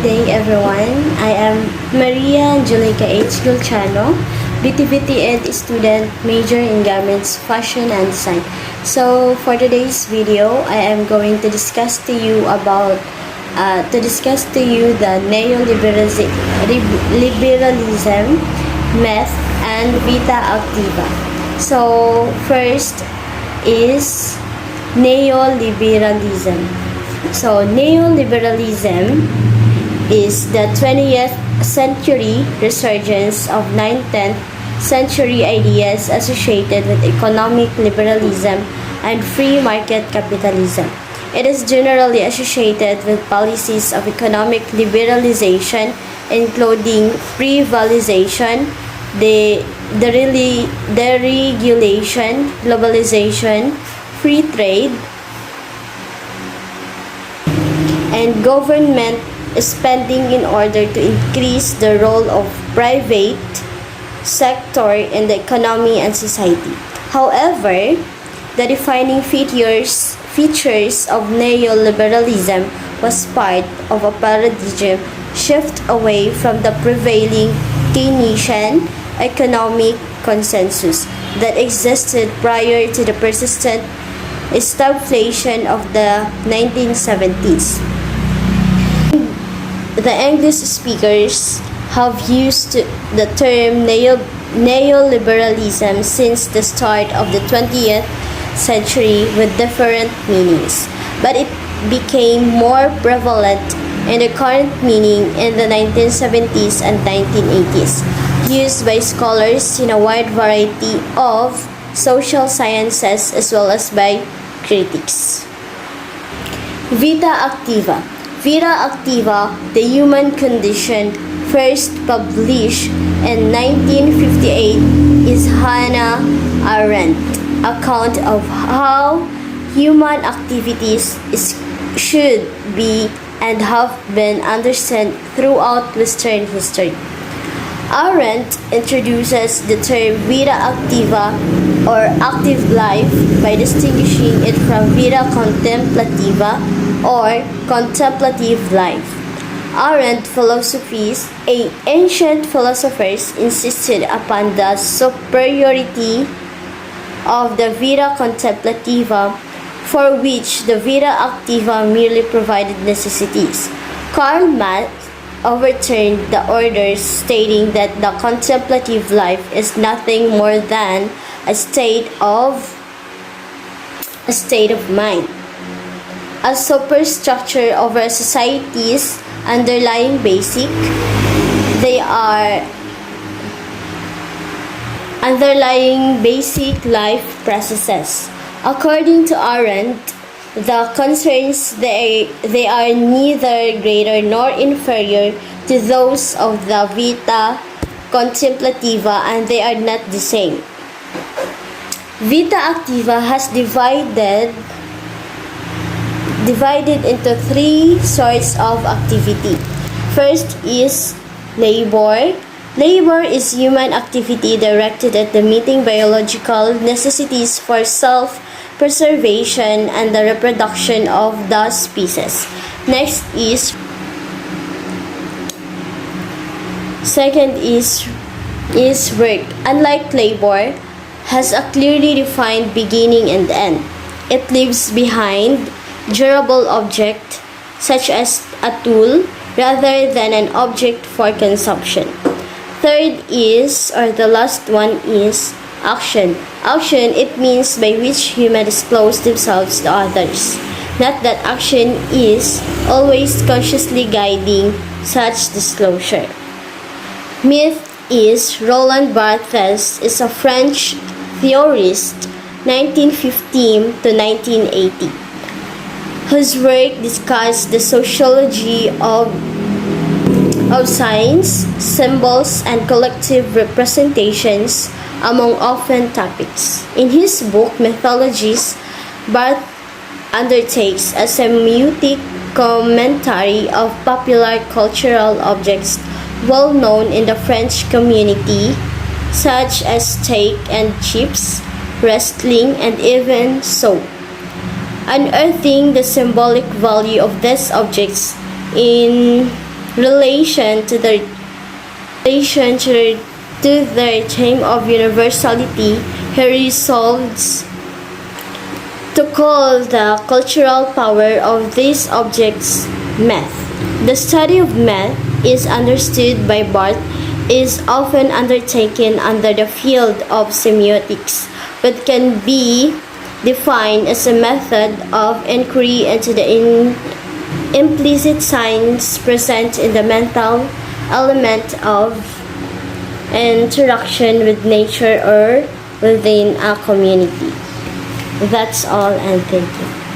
evening, everyone. I am Maria Angelica H. Gulciano, BTVT Ed student, major in garments, fashion, and design. So, for today's video, I am going to discuss to you the neoliberalism, myth, and vita activa. So, first is neoliberalism. So, neoliberalism is the 20th century resurgence of 19th century ideas associated with economic liberalism and free market capitalism. It is generally associated with policies of economic liberalization, including privatization, deregulation, globalization, free trade, and government spending in order to increase the role of private sector in the economy and society. However, the defining features of neoliberalism was part of a paradigm shift away from the prevailing Keynesian economic consensus that existed prior to the persistent stagflation of the 1970s. The English speakers have used the term neoliberalism since the start of the 20th century with different meanings, but it became more prevalent in the current meaning in the 1970s and 1980s, used by scholars in a wide variety of social sciences as well as by critics. Vita activa. Vita activa, the human condition, first published in 1958, is Hannah Arendt's account of how human activities should be and have been understood throughout Western history. Arendt introduces the term vita activa or active life by distinguishing it from vita contemplativa or contemplative life. Arendt philosophies, ancient philosophers insisted upon the superiority of the vita contemplativa, for which the vita activa merely provided necessities. Karl Marx overturned the orders, stating that the contemplative life is nothing more than a state of mind, a superstructure over a society's underlying basic life processes. According to Arendt, the concerns they are neither greater nor inferior to those of the vita contemplativa, and they are not the same. Vita activa has divided into three sorts of activity. First is labor. Labor is human activity directed at the meeting biological necessities for self-preservation and the reproduction of the species. Second is work. Unlike labor, has a clearly defined beginning and end. It leaves behind durable object such as a tool rather than an object for consumption. Third is, or the last one is, action. Action, it means by which humans disclose themselves to others. Not that action is always consciously guiding such disclosure. Myth is, Roland Barthes is a French theorist, 1915 to 1980, whose work discussed the sociology of signs, symbols, and collective representations, among often topics. In his book, Mythologies, Barthes undertakes a semiotic commentary of popular cultural objects well known in the French community, such as steak and chips, wrestling, and even soap, unearthing the symbolic value of these objects in relation to their theme of universality, he resolves to call the cultural power of these objects myth. The study of myth is understood by Barth is often undertaken under the field of semiotics, but can be defined as a method of inquiry into the implicit signs present in the mental element of interaction with nature or within a community. That's all, and thank you.